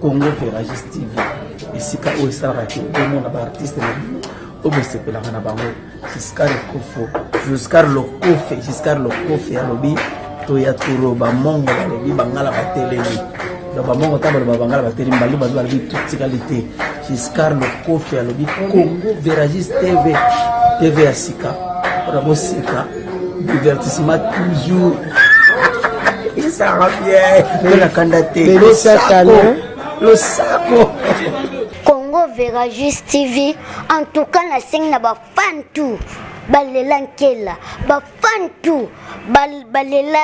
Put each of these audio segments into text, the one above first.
Congo Veragis TV. Ici, quand on s'est arrêté, on a un artiste, on s'est appelé la Bango, Giscard le Kofi, Alobi, Toya Turo, Bamongo, Alobi, Bangala Batele, Bamongo Table, Bangala Batele, Balu, Balu, toute qualité. Giscard le Kofi, Alobi, Congo Veragis TV, TV Asika, Rabosika, divertissement toujours. Et ça va bien, la candidature, le saco. Congo Veragis TV, en tout cas, la scène n'a pas fan tout. Balelankela, ba fan tout. Balela,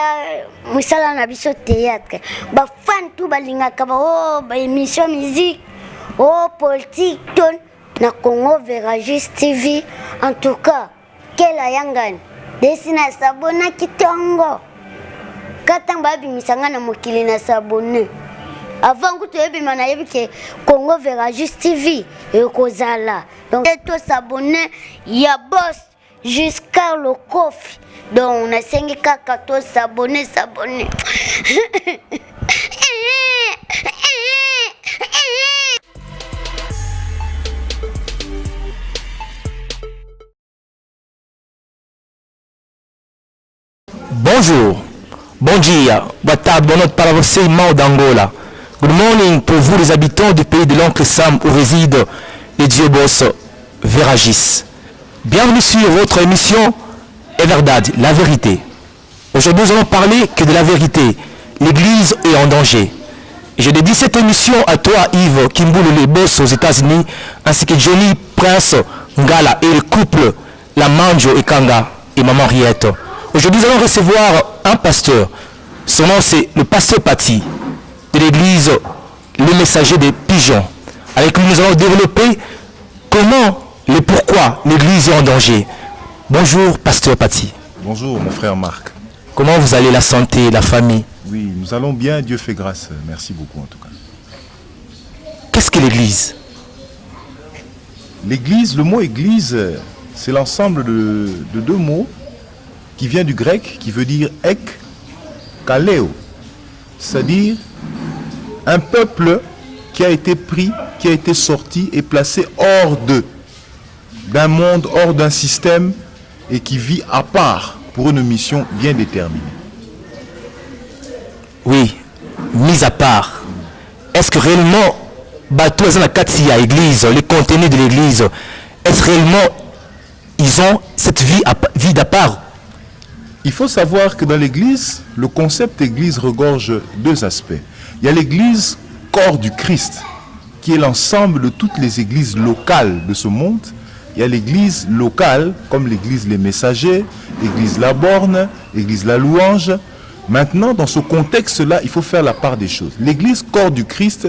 musala na biso théâtre. Ba fan tout, balingaka ba oh, ba émission musique, oh politique ton na Congo Veragis TV. En tout cas, quel ayangan. Desina sabona kitongo. Katang babi misanga na mokili na sabone. Avant que tu aies bien que Congo Veragis TV et Kozala. Donc, tu s'abonner, il y a boss jusqu'à le coffre. Donc, on a 5 caca, tu s'abonner. Bonjour, bon dia, boa tarde, boa noite para você, irmão d'Angola. Good morning pour vous les habitants du pays de l'oncle Sam où réside le Dieu boss Veragis. Bienvenue sur votre émission Everdad, la vérité. Aujourd'hui nous allons parler que de la vérité. L'église est en danger. Et je dédie cette émission à toi Yves Kimboulou, le boss aux États-Unis, ainsi que Johnny Prince Ngala et le couple La Manjo et Kanga et Maman Riette. Aujourd'hui nous allons recevoir un pasteur. Son nom c'est le pasteur Pati de l'église Le Messager des Pigeons. Avec lui, nous allons développer comment et pourquoi l'église est en danger. Bonjour, pasteur Pati. Bonjour, mon frère Marc. Comment vous allez, la santé, la famille? Oui, nous allons bien, Dieu fait grâce. Merci beaucoup en tout cas. Qu'est-ce que l'église? L'église, le mot église, c'est l'ensemble de deux mots qui vient du grec, qui veut dire ek, kaleo. C'est-à-dire un peuple qui a été pris, qui a été sorti et placé hors d'un monde, hors d'un système et qui vit à part pour une mission bien déterminée. Oui, mise à part. Est-ce que réellement, bateau dans la Katia, église, les contenus de l'église, est-ce réellement ils ont cette vie d'à part? Il faut savoir que dans l'église, le concept église regorge deux aspects. Il y a l'église corps du Christ, qui est l'ensemble de toutes les églises locales de ce monde. Il y a l'église locale, comme l'église Les Messagers, l'église La Borne, l'église La Louange. Maintenant, dans ce contexte-là, il faut faire la part des choses. L'église corps du Christ,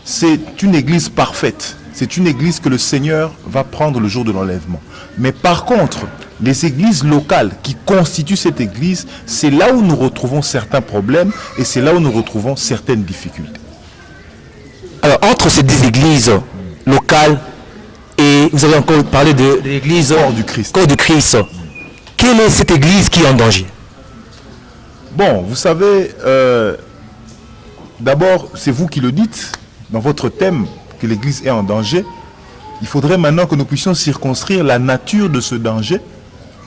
c'est une église parfaite. C'est une église que le Seigneur va prendre le jour de l'enlèvement. Mais par contre, les églises locales qui constituent cette église, c'est là où nous retrouvons certains problèmes et c'est là où nous retrouvons certaines difficultés. Alors, entre ces deux églises locales, et vous avez encore parlé de l'église corps du Christ. Corps du Christ. Quelle est cette église qui est en danger? Bon, vous savez, d'abord, c'est vous qui le dites dans votre thème que l'église est en danger. Il faudrait maintenant que nous puissions circonscrire la nature de ce danger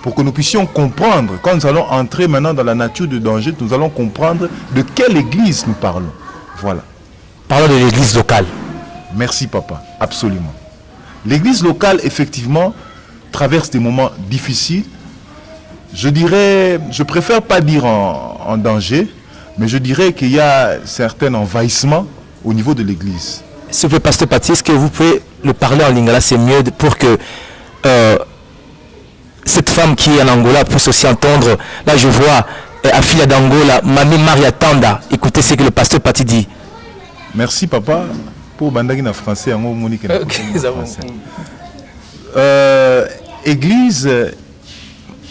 pour que nous puissions comprendre, quand nous allons entrer maintenant dans la nature du danger, nous allons comprendre de quelle église nous parlons. Voilà. Parlons de l'église locale. Merci papa, absolument. L'église locale, effectivement, traverse des moments difficiles. Je dirais, je préfère pas dire en danger, mais je dirais qu'il y a certains envahissements au niveau de l'église. S'il vous plaît, pasteur Pati, est-ce que vous pouvez le parler en lingala, c'est mieux pour que cette femme qui est en Angola puisse aussi entendre. Là, je vois Afila d'Angola, Mami Maria Tanda. Écoutez ce que le pasteur Pati dit. Merci papa pour bandagi na français en monique na français. Église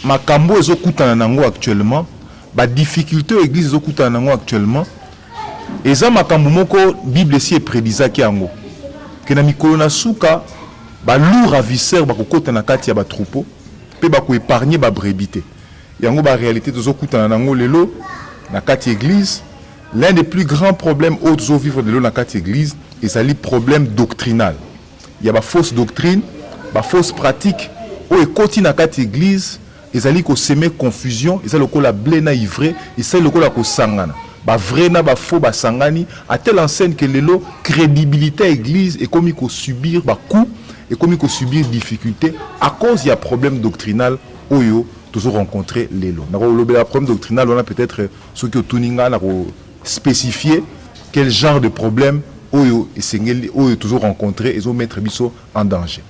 makambo ezokutana nango actuellement, ba difficulté église ezokutana nango actuellement. Eza makambo moko Bible si est prédisaki yango. Que na mikolo na suka ba lourd ravisseur ba kokota na kati ya ba troupeau pe ba ko épargner ba brebis te. Yango ba réalité tozokutana nango lelo na kati église l'un des plus grands problèmes au vivre de l'Onakati Église, c'est le problème doctrinal. Il y a des fausses doctrines, des fausses pratiques. Où est côté Nakati Église, ils allaient semer confusion, ils allaient la blé na ivré, ils allaient la sangana. Ba vrai na ba faux ba sangani à telle enseigne que les lots crédibilité église et comme il faut subir ba coup et comme il faut subir difficulté à cause il y a problème doctrinal oyo toujours rencontrer les lots. Le problème doctrinal on a peut-être ceux qui ont tuninga na spécifier quel genre de problème oyo et sengeli oyo toujours rencontrer et ont mettre biso en danger.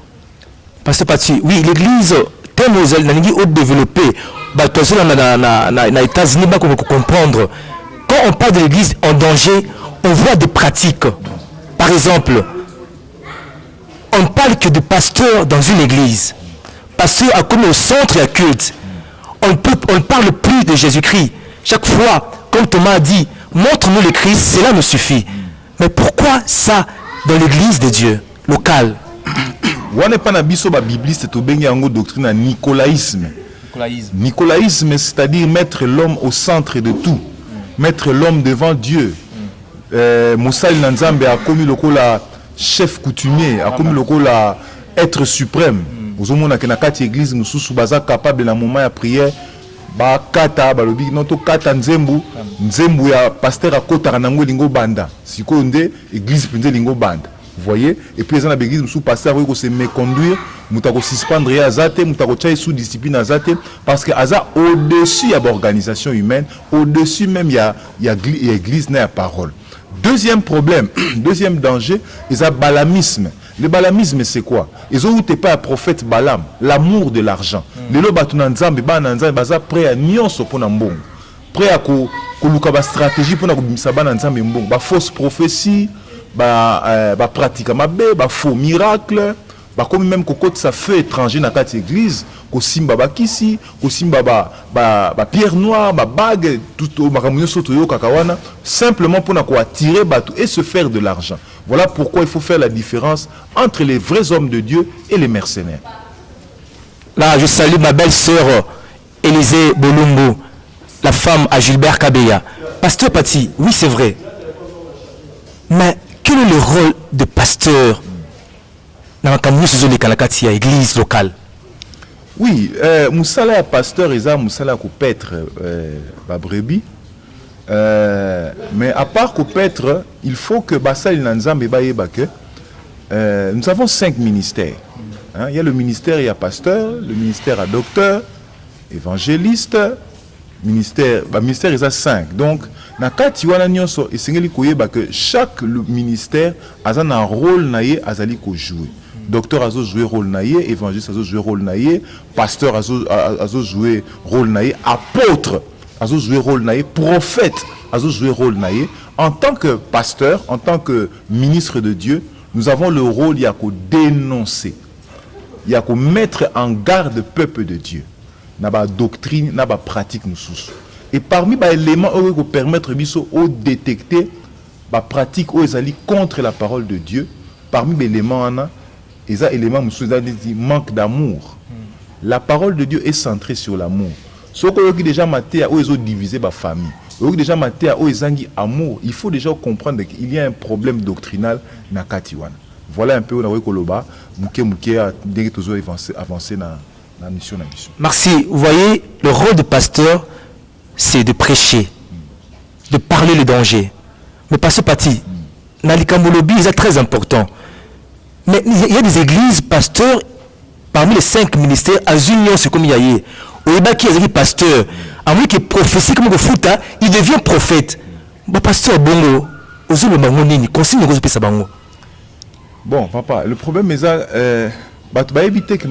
Parce que oui l'église Témozel n'a pas développé bah toi na États-Unis ba comprendre. Quand on parle de l'église en danger, on voit des pratiques. Par exemple, on ne parle que de pasteur dans une église. Pasteur a comme au centre et à culte. On ne parle plus de Jésus-Christ. Chaque fois, comme Thomas a dit, montre-nous le Christ, cela nous suffit. Mais pourquoi ça dans l'église de Dieu, locale? On n'est pas dans la Bible, c'est au Benyango doctrine à nicolaïsme. Nicolaïsme, c'est-à-dire mettre l'homme au centre de tout. Mettre l'homme devant Dieu. Moussal Nanzambe a commis le coup la chef coutumier, a commis le coup la être suprême. Vous avez vu que l'église nous sommes capable de moment de prière. Ba kata balobi noto kata nzembu ya pasteur a kota nango lingo banda. Siko nde église penze lingo banda. Vous voyez? Et puis, dans l'église, nous pasteur qui se méconduire, nous avons suspendre à Zate, nous avons sous discipline à Zate, parce que au-dessus, il y a l'organisation humaine, au-dessus même, il y a l'église, il y a la parole. Deuxième problème, deuxième danger, il y a le balamisme. Le balamisme, c'est quoi? Ils ont été pas un prophète Balam, l'amour de l'argent. Les lois batunanzambe, prêt à nyonso pour n'ambong, prêt à koluka stratégie pour n'abimisa bananzambe mbong, ba fausse prophétie. Pratique faux miracle comme même côté ça fait étranger dans cette église ko simba bakisi ko simba pierre noire bague tout au makamunyo soto yo kakawana simplement pour attirer bateau et se faire de l'argent. Voilà pourquoi il faut faire la différence entre les vrais hommes de Dieu et les mercenaires. Là je salue ma belle-sœur Élisée Bolumbo, la femme à Gilbert Kabeya. Pasteur Pati, oui c'est vrai, mais quel est le rôle de pasteur dans l'église locale? Oui, Moussala pasteur et Moussala Koupêtre brebis. Mais à part Koupêtre, il faut que Bassal Nanzambe nous avons 5 ministères. Il y a le ministère, il y a pasteur, le ministère à docteur, évangéliste, ministère il y a 5. Donc, que chaque ministère a un rôle à jouer. Docteur a joué rôle naïe, évangéliste a joué rôle naïe, pasteur a joué rôle naïe, apôtre a joué rôle naïe, prophète a joué rôle naïe. En tant que pasteur, en tant que ministre de Dieu, nous avons le rôle il y a qu'à dénoncer, il y a qu'à mettre en garde le peuple de Dieu. N'a pas doctrine, n'a pas pratique nous sous. Et parmi les éléments qui permettent de détecter la pratique contre la parole de Dieu, parmi les éléments, il y a des éléments qui manque d'amour. La parole de Dieu est centrée sur l'amour. Ceux qui déjà maté à eux divisé la famille, ceux qui déjà maté à eux amour, il faut déjà comprendre qu'il y a un problème doctrinal dans Katiwana. Voilà un peu où on a dès que nous avons avancé dans la mission. Merci. Vous voyez, le rôle de pasteur, c'est de prêcher, de parler le danger. Mais pasteur Pati, Nalikamolobi, c'est très important. Mais il y a des églises, pasteurs, parmi les 5 ministères, à Union, c'est comme il y a eu. Au Ibaki, il y a des pasteurs. À moins qu'il prophétie comme le foot, il devient prophète. Mais pasteur Bongo, aux autres, il consigne que ça bango. Bon, papa, le problème est que éviter que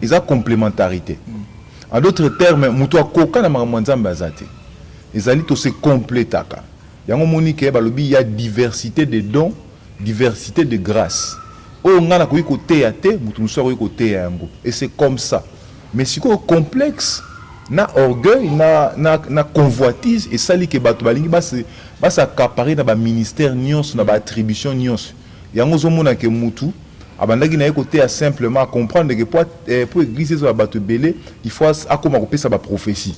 il y a complémentarité. En d'autres termes, il y a diversité de dons, diversité de grâces. Et c'est comme ça. Mais si on complexe, na orgueil, na convoitise, et ça, c'est s'accaparer dans le ministère, dans l'attribution. Il y a un qui mutu. Abandaki na côté à simplement comprendre que pour égliser sur la bateau belé, il faut à comment couper ça prophétie.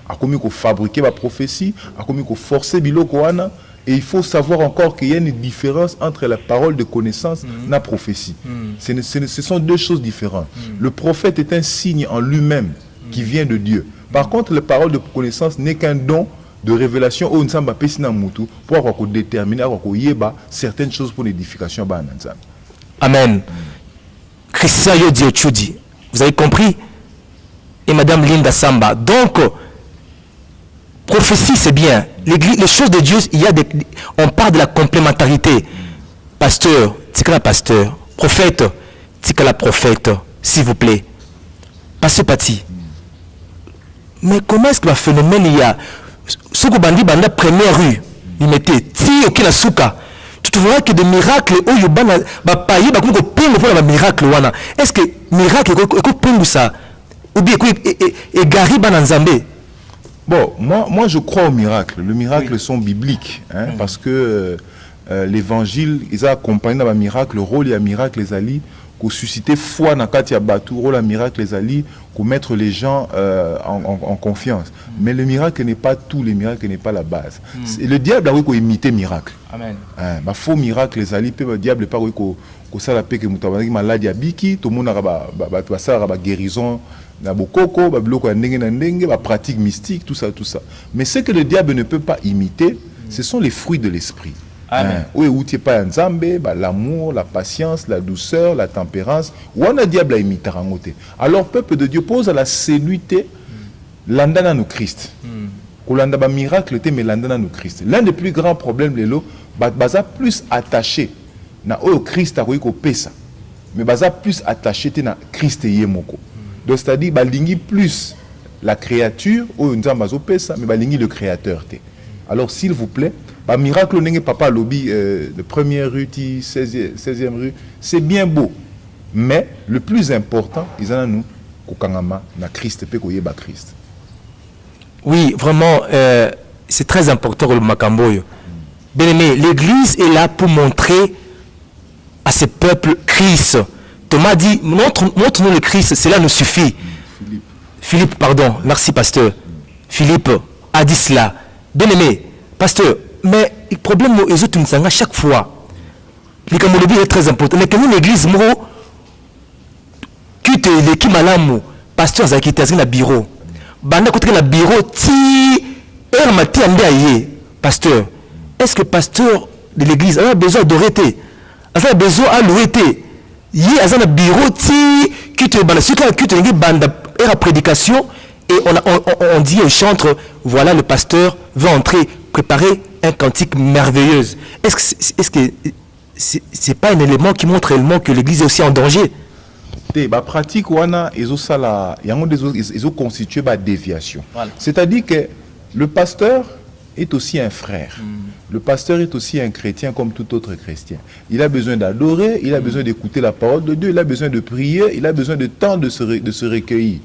a commis qu'on fabriquer la prophétie, a commis qu'on forcer biloko wana. Et il faut savoir encore qu'il y a une différence entre la parole de connaissance et la prophétie. Ce sont deux choses différentes. Le prophète est un signe en lui-même qui vient de Dieu. Par contre, la parole de connaissance n'est qu'un don de révélation où nous pour déterminer certaines choses pour l'édification. Amen. Christian Yodi Ochudi, vous avez compris? Et Madame Linda Samba. Donc, prophétie, c'est bien. Les choses de Dieu, on parle de la complémentarité. Pasteur, tikala pasteur. Prophète, tikala prophète. S'il vous plaît. Pasteur Pati. Mais comment est-ce que le phénomène il y a ce que bandi banda première rue, il mettait ti okila souka. Tu trouveras que des miracles où il ba paye ba ko pingo pour la miracle wana. Est-ce que miracle ko pingo ça ou bien et gari bananzambe? Bon, moi je crois au miracle. Les miracles sont bibliques, hein, parce que l'évangile, ils ont accompagné dans le miracle, le rôle et miracle les alliés, pour susciter foi dans le bateau, rôle et miracle les alliés, pour mettre les gens en confiance. Mais le miracle n'est pas tout, le miracle n'est pas la base. Le diable a voulu imiter miracle. Amen. Faux miracle les alliés, le diable n'a pas voulu que ça la paix que nous maladie à biki, tout le monde a guérison. Na bokoko, ba biloko ya ndenge na ndenge, ba pratique mystique, tout ça. Mais ce que le diable ne peut pas imiter, ce sont les fruits de l'esprit. Amen. Oui, où tu pas nzambe, l'amour, la patience, la douceur, la tempérance. Où on a diable à imiter en côté. Alors peuple de Dieu pose à la céluité l'andana nous Christ. Kolanda ba miracle te mais l'andana nous Christ. L'un des plus grands problèmes lelo, baza plus attaché na au Christ a ko pesa. Mais baza plus attaché te na Christ yemoko. Donc c'est-à-dire balingi plus la créature ou mais balingi le créateur. Alors s'il vous plaît, ba miracle n'enge papa lobby de première rue 16e rue, c'est bien beau. Mais le plus important, ils en nous kokangama na Christ pe koyeba Christ. Oui, vraiment c'est très important le makamboyo. Bien aimé, l'église est là pour montrer à ce peuple Christ. Thomas dit, montre-nous le Christ, cela nous suffit. Philippe, pardon, merci pasteur. Philippe a dit cela. Bien aimé, pasteur, mais le problème, à chaque fois, le Kamolobi est très important. Mais quand l'église, qui malamu, pasteur, Zaki, tu as un bureau. Banda côté le bureau, pasteur, est-ce que pasteur de l'église a besoin d'oriter? A besoin de louer? Il y a un bureau qui te bande la prédication et on dit au chantre, voilà le pasteur va entrer, préparer un cantique merveilleux. Est-ce que c'est pas un élément qui montre réellement que l'église est aussi en danger? La pratique wana ils ont constitué une déviation. Voilà. C'est-à-dire que le pasteur est aussi un frère. Le pasteur est aussi un chrétien comme tout autre chrétien. Il a besoin d'adorer, il a besoin d'écouter la parole de Dieu, il a besoin de prier, il a besoin de temps de se recueillir.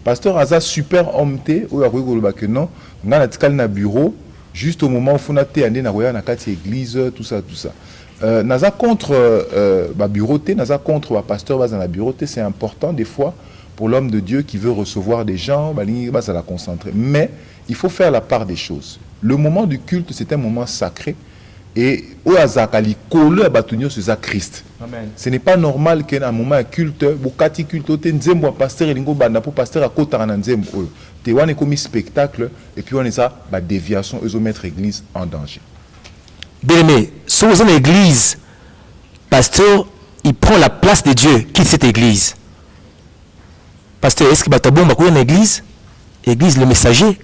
Pasteur Aza super homme té ou que non, on a un bureau juste au moment où on a été na église tout ça. Naza contre bureau té, naza contre pasteur dans la bureau té, c'est important des fois pour l'homme de Dieu qui veut recevoir des gens, ça la concentrer. Mais il faut faire la part des choses. Le moment du culte, c'est un moment sacré. Et Christ. Ce n'est pas normal qu'à un moment de culte, bukati culte, pasteur pour pasteur à côté de on est comme spectacle et puis on est ça, déviation, ils vont mettre l'église en danger. Bien aimé, si vous êtes une église, pasteur, il prend la place de Dieu, quitte cette église. Pasteur, est-ce que vous avez une église? Église, le messager?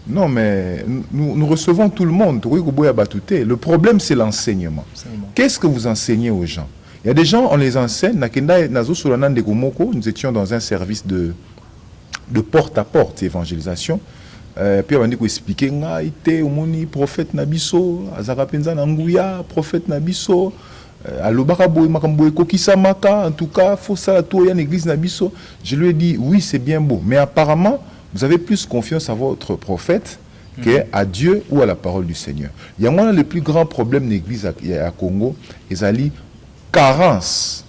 Non, mais nous recevons tout le monde. Le problème, c'est l'enseignement. Qu'est-ce que vous enseignez aux gens? Il y a des gens, on les enseigne. Nous étions dans un service de porte-à-porte, évangélisation. Puis on a dit qu'on expliquait, prophète Nabiso, Azarapenza Nanguya, prophète Nabiso, Alobaraboy, Makamboy, Kokisamaka, en tout cas, il faut ça, il y a une église Nabiso. Je lui ai dit, oui, c'est bien beau, mais apparemment, vous avez plus confiance à votre prophète qu'à Dieu ou à la parole du Seigneur. Il y a le plus grand problème de l'église à Congo, c'est la carence,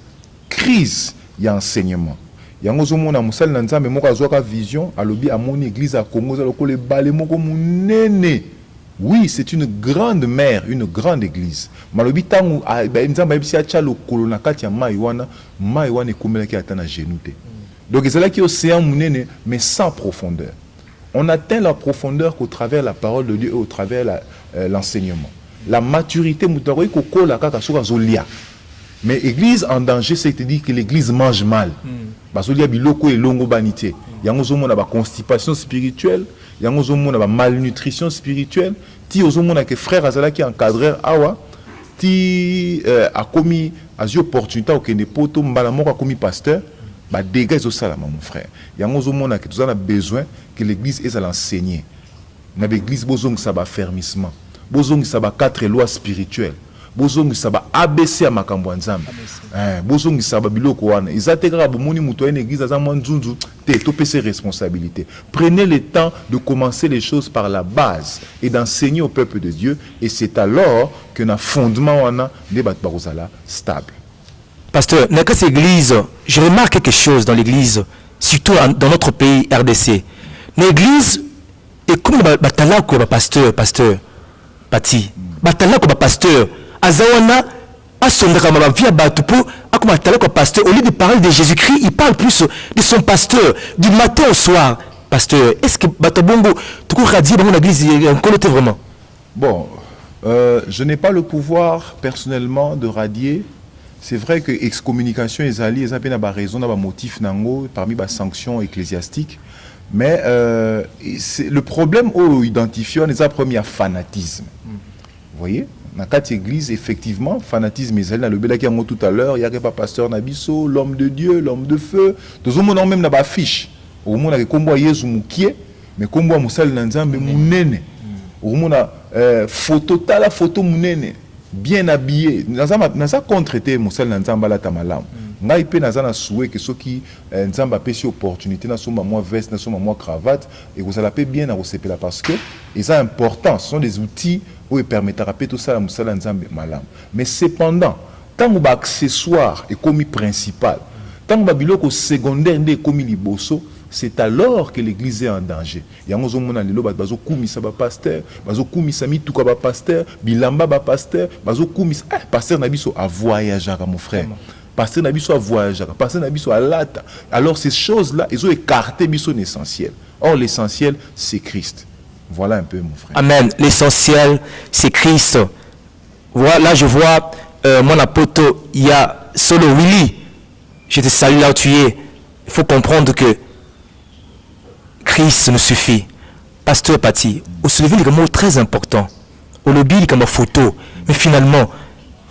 crise, il y a enseignement. yango zomona musali na nzambe moko azwaka vision alobi amoni église à Congo zaloko le bale moko munene. Oui, c'est une grande mère, une grande église. Malobi tangu nzambe ayebisi atia lokolo na kati ya mai wana ekomelaki ata na genou te. Donc ezalaki océan munene mais sans profondeur. On atteint la profondeur qu'au travers la parole de Dieu et au travers l'enseignement. La maturité mutaroyi kokola kaka soka zolia. Mais église en danger, c'est-à-dire que l'église mange mal. Parce qu'il y a biloko et longo banité. Il y a une constipation spirituelle, il y a une malnutrition spirituelle. Ti ozomona que frère Azala qui encadreur awa, ti a commis a eu opportunité au kende poto mbala moko a commis pasteur, ba dégâts au salama mon frère. Il y a ozomona que tu as besoin que l'église ait à l'enseigner. Na l'église bozong ça ba fermissement. Bozong ça ba 4 lois spirituelles. Bozongi saba ABC ya makambo ya Nzambe. Bozongi saba biloko wana. Izateka bomoni muto ya église azamwa nzunzu te to pese responsabilité. Prenez le temps de commencer les choses par la base et d'enseigner au peuple de Dieu et c'est alors que na fondement wana de bat barozala stable. Pasteur, dans cette église, je remarque quelque chose dans l'église, surtout dans notre pays RDC. L'église est comme batala ko pasteur Pati. Batala ko pasteur Azawana asondaka via batupo akoma tala ko pasteur au lieu de parler de Jésus-Christ, il parle plus de son pasteur du matin au soir. Pasteur, est-ce que batabongo tout radio dans l'église en coloté vraiment? Bon, je n'ai pas le pouvoir personnellement de radier. C'est vrai que excommunication et zali et zapena ba raison na ba motif nango parmi ba sanctions ecclésiastiques, mais le problème au identifié on est à premier fanatisme. Vous voyez? Dans quatre églises, effectivement, fanatisme est là. Le belaki a tout à l'heure, il y a pas pasteur Nabiso, l'homme de Dieu, l'homme de feu. Tout le monde même n'a pas affiche. Au monde a combo Yesu mukie, mais combo musal nanzambe munene. Au monde a photo tala photo munene, bien habillé. Naza contre-traité musal nanzamba la tamalam. Ngai pe naza na souhait que ceux qui nzamba pesi opportunité na soma moi veste, na soma moi cravate et vous allez bien à recépela parce que c'est important. Ce sont des outils où il permettra de tout ça la musala nzambe malam. Mais cependant, tant que accessoire est commis principal, tant que biloko secondaire est commis liboso, c'est alors que l'église est en danger. Il y a un moment où bazo kumisa ba pasteur, bazo kumisa mi tuka ba pasteur, bilamba ba pasteur, bazo kumisa pasteur na biso a voyager mon frère. Pasteur na biso a voyager, pasteur na biso a lata. Alors ces choses-là, ils ont écarté biso l'essentiel. Or l'essentiel c'est Christ. Voilà un peu mon frère. Amen. L'essentiel, c'est Christ. Voilà, là je vois mon apôtre, il y a Solo Willy. Je te salue là où tu es. Il faut comprendre que Christ nous suffit. Pasteur Pati, vous soulevez les mots très importants. Au lobby, comme une photo. Mais finalement,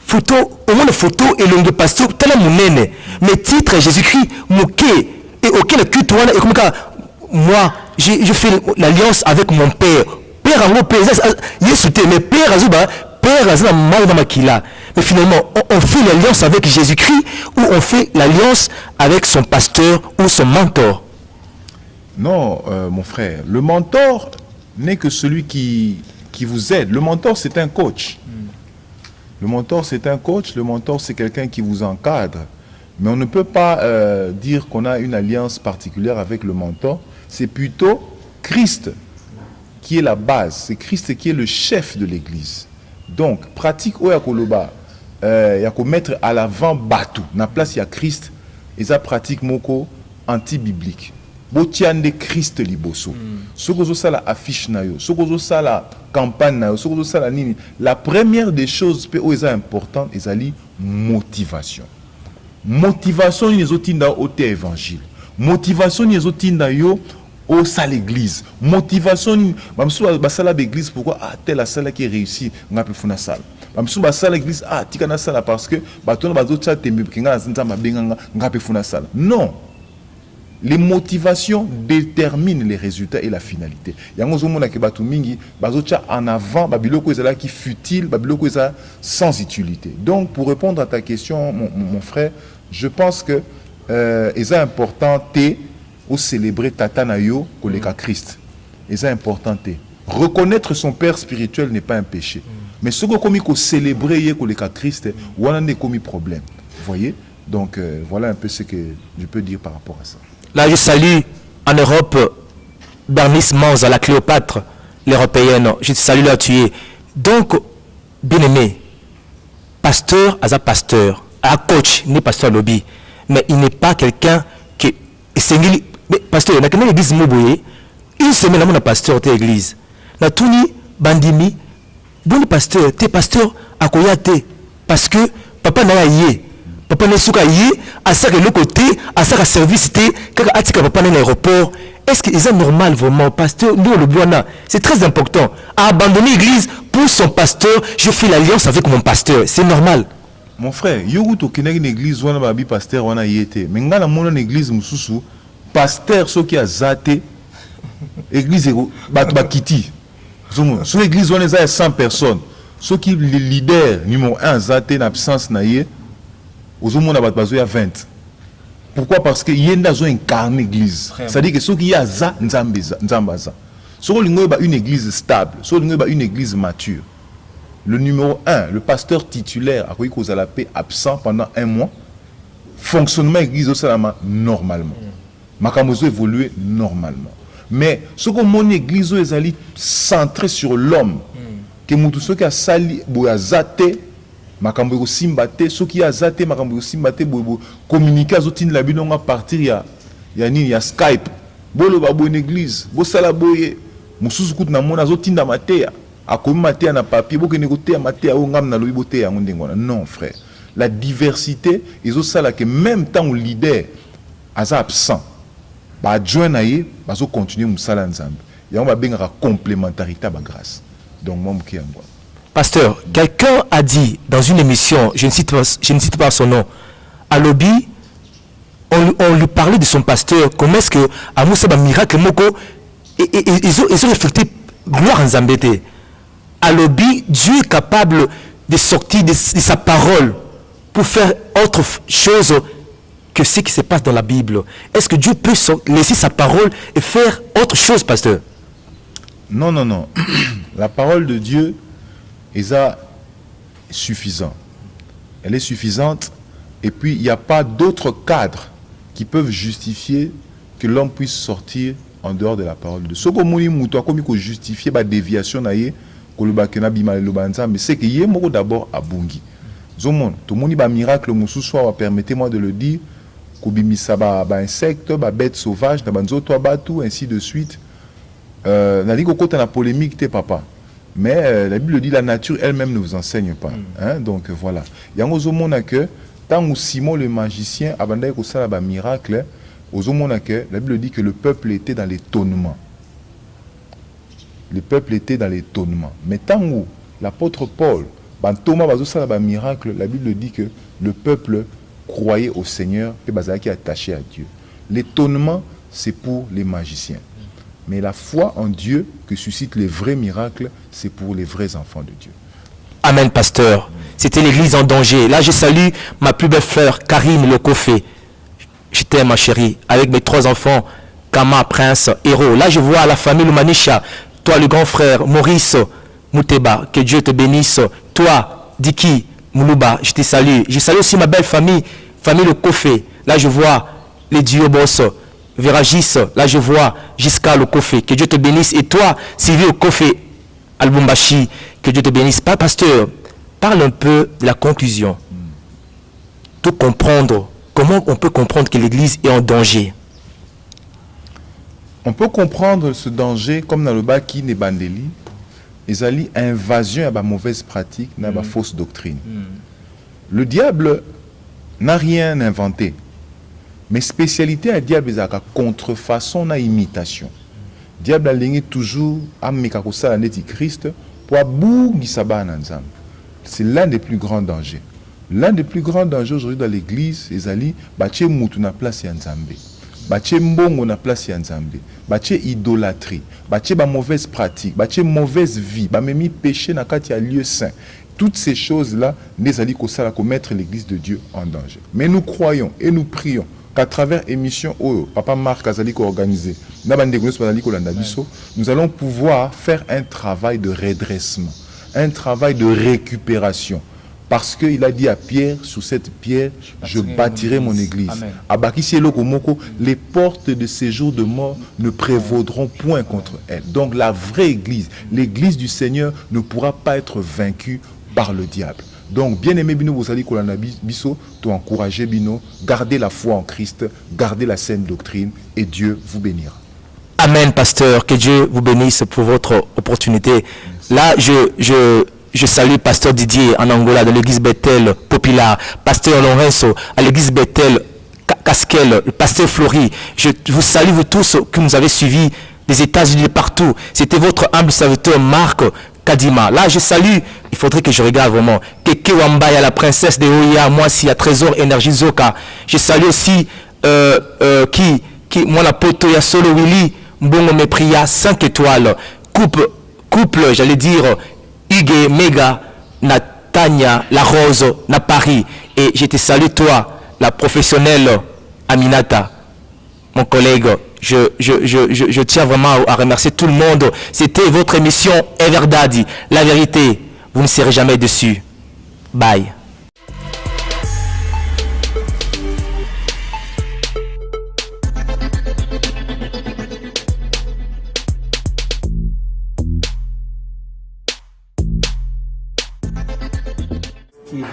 photo, au moins la photo et l'ongle pasteur, tel est mon nene. Mais titre Jésus-Christ, mouké, et auquel culte, et comme ça, moi, je fais l'alliance avec mon père. Père en gros, père, mais père Azuba, père Azuba, Makila. Mais finalement, on fait l'alliance avec Jésus-Christ ou on fait l'alliance avec son pasteur ou son mentor. Non, mon frère, le mentor n'est que celui qui vous aide. Le mentor, c'est un coach. Le mentor, c'est un coach. Le mentor, c'est quelqu'un qui vous encadre. Mais on ne peut pas dire qu'on a une alliance particulière avec le mentor. C'est plutôt Christ qui est la base. C'est Christ qui est le chef de l'église. Donc, pratique Oyakoloba, il y a qu'à mettre à l'avant Batou. Na place, il y a Christ. Et ça pratique moko anti-biblique. Botiande Christ liboso. Ce que ça la affiche na yo, ce que ça la campagne na yo, ce que ça la nini. La première des choses qui est importante, c'est la motivation. Motivation ni ezotinda au évangile. Motivation ni ezotinda yo au salle l'église. Motivation ni bamsou basala l'église pourquoi telle la salle qui réussit ngape funa salle. Bamsou basala l'église tika na salle parce que batona bazo tcha tembe kinga nzamba benganga ngape funa salle. Non. Les motivations déterminent les résultats et la finalité. Yango zomona ke batu mingi bazo tcha en avant babiloko ezala qui futile, babiloko ezala sans utilité. Donc pour répondre à ta question mon frère, je pense que c'est important de célébrer Tata Nayo koleka Christ. C'est important de reconnaître son père spirituel n'est pas un péché. Mais ce que comme célébrer koleka Christ, on a commis problème. Vous voyez? Donc voilà un peu ce que je peux dire par rapport à ça. Là, je salue en Europe Bernice Manza, la Cléopâtre, l'européenne. Je te salue là, tu es. Donc, bien-aimé, pasteur, à pasteur, à coach, n'est pasteur lobby, mais il n'est pas quelqu'un qui est mais pasteur, il y a quelqu'un l'église Moboye, une semaine avant, on a pasteur de l'église. Na Touni, Bandimi, bon pasteur, t'es pasteur à Koyate, parce que papa n'a yé. Papa n'est pas yé, à ça que le côté, à ça que service, quand atika papa dans l'aéroport. Est-ce que c'est normal vraiment, pasteur, nous le Boana, c'est très important. À abandonner l'église pour son pasteur, je fais l'alliance avec mon pasteur, c'est normal. Mon frère, yogu to kena une église wana babi pasteur wana yete. Mais ngala mona une église mususu, pasteur so qui a zate, église bat bakiti. Sur l'église wana za 100 personnes. Ceux qui le leader numéro 1 zate en absence na ye, ozomona bat bazo ya 20. Pourquoi? Parce que yenda zo incarne l'église. C'est-à-dire que ceux qui a za nzambaza. Ceux qui ont une église stable, ceux qui ont une église mature. Le numéro 1, le pasteur titulaire, a cause à la paix absent pendant 1 mois, fonctionnement l'église au salama normalement. Makamozo évolue normalement. Mais ce que mon église est centré sur l'homme, que tout ce qui a sali, boya zate, makambo simbate, ce qui a zate, makambo simbate, boya communiquer azotine la bino à partir ya Skype. Bolo babo une église, bo sala boye, mususu kut na mona azotinda matea. Akomi matea na papier, bo kene kotea matea o ngam na lobi botea ngondengona. Non frère, la diversité ils ont ça là que même temps où leader aza absent, ba adjoint na ye, bazo continuer musala nzambe. Ya on va bien la complémentarité ba grâce. Donc moi mki yango. Pasteur, quelqu'un a dit dans une émission, je ne cite pas son nom, à Lobby, on lui parlait de son pasteur, comment est-ce que à Moussa ba miracle moko et ils ont reflété gloire en Zambété. À Lobby, Dieu est capable de sortir de sa parole pour faire autre chose que ce qui se passe dans la Bible. Est-ce que Dieu peut laisser sa parole et faire autre chose, pasteur? Non, non, non. La parole de Dieu est suffisante. Elle est suffisante et puis il n'y a pas d'autres cadres qui peuvent justifier que l'homme puisse sortir en dehors de la parole de Dieu. Ce que vous justifier la déviation, mais c'est que yé moko d'abord à Bungi. Zomon, tout le monde ba miracle mususu permettez-moi de le dire, kobimisa ba insectes, ba bêtes sauvages, na banzo to batu ainsi de suite. Na dit côté na polémique t'es papa. Mais la Bible dit la nature elle-même ne vous enseigne pas. Hein? Donc voilà. Yango zomon a que tant où Simon le magicien abandonné ko sala ba miracle, ozomon a que la Bible dit que le peuple était dans l'étonnement. Le peuple était dans l'étonnement. Mais tant où l'apôtre Paul, Thomas un miracle, la Bible dit que le peuple croyait au Seigneur et est attaché à Dieu. L'étonnement, c'est pour les magiciens. Mais la foi en Dieu que suscite les vrais miracles, c'est pour les vrais enfants de Dieu. Amen, pasteur. C'était l'église en danger. Là, je salue ma plus belle fleur, Karine Lokofé. Je t'aime, ma chérie, avec mes 3 enfants, Kama, Prince, Héros. Là, je vois la famille Lumanisha. Toi, le grand frère, Maurice Mouteba, que Dieu te bénisse. Toi, Diki Moulouba, je te salue. Je salue aussi ma belle famille, famille Le Kofé. Là, je vois les Diobos, Veragis. Là, je vois Jiska Le Kofé. Que Dieu te bénisse. Et toi, Sylvie Le Kofé, Albumbashi, que Dieu te bénisse. Pas pasteur, parle un peu de la conclusion. Tout comprendre. Comment on peut comprendre que l'Église est en danger? On peut comprendre ce danger comme dans le bas qui n'est bandeli, ils allaient invasion à la mauvaise pratique, à la fausse doctrine. Le diable n'a rien inventé, mais spécialité à diable c'est la contrefaçon à imitation. Diable a ligné toujours à mekakosa la neti Christ pour abougi saban ensemble. C'est l'un des plus grands dangers. L'un des plus grands dangers aujourd'hui dans l'église, ils allaient bâtir mutu na place ya nzambe. Bâtir mbongo na place ya nzambe. Bâtir idolâtrie. Bâtir ba mauvaise pratique. Bâtir mauvaise vie. Ba memi péché na kati ya lieu saint. Toutes ces choses-là, nous allons commettre l'église de Dieu en danger. Mais nous croyons et nous prions qu'à travers émission Papa Marc Azali organisé, nous allons pouvoir faire un travail de redressement, un travail de récupération Parce qu'il a dit à Pierre, sur cette pierre, je bâtirai mon église. Les portes de séjour de mort ne prévaudront point contre elle. Donc la vraie église, l'église du Seigneur ne pourra pas être vaincue par le diable. Donc, bien aimé Bino, vous allez biso, to encourager Bino, gardez la foi en Christ, gardez la saine doctrine et Dieu vous bénira. Amen, pasteur. Que Dieu vous bénisse pour votre opportunité. Là, je salue pasteur Didier en Angola de l'église Bethel Populaire, pasteur Lorenzo à l'église Bethel Casquel, le pasteur Flori. Je vous salue vous tous que nous avez suivis des États-Unis partout. C'était votre humble serviteur Marc Kadima. Là, je salue, il faudrait que je regarde vraiment, Keke Wambaya, la princesse de Oya, moi si à Trésor Énergie Zoka. Je salue aussi, moi la poto ya Solo Willy, Mbongo Mepria, 5 étoiles, couple, j'allais dire, Hugues Mega, Natania, La Rose, na Paris. Et je te salue toi, la professionnelle Aminata, mon collègue. Je tiens vraiment à remercier tout le monde. C'était votre émission Everdadi. La vérité, vous ne serez jamais déçus. Bye. TV,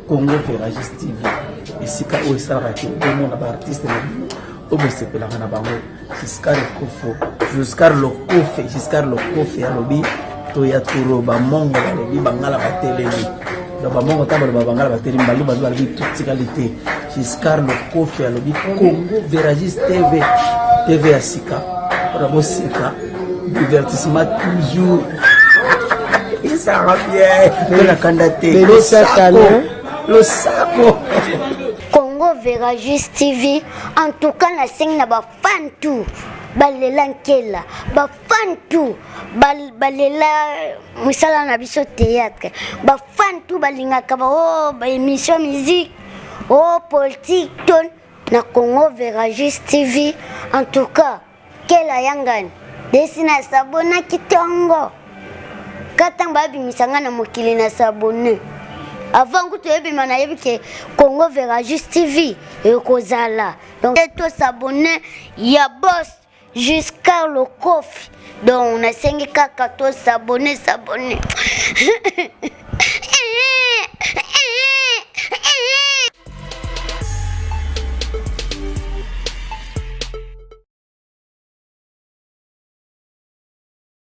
Congo Veragis TV. Et si quand on s'arrête, tout le monde a artiste. Obosepelaka na bango Giscard le Kofe alobi toya turo ba mongo balobi bangala bateleli do ba mongo tabalo bangala bateleli balu balobi toute qualité Giscard le Kofe alobi Congo Veragis TV ya sika pour bosika divertissement toujours il s'en bien la candidature le sako Congo Veragis TV, en tout cas, na sing na ba fan tout, balelanquela, ba fan tout, balela musala na biso théâtre, ba fan tout balingaka ba oh ba émission musique, oh politique ton na Congo Veragis TV, en tout cas, kela yangan, desina sabona kitongo, katamba bimisanga na mokili na sabone. Avant que tu aies que Congo Veragis TV et Kozala. Donc, tu s'abonner, il y a boss jusqu'à le coffre. Donc, on a 5 4 s'abonner.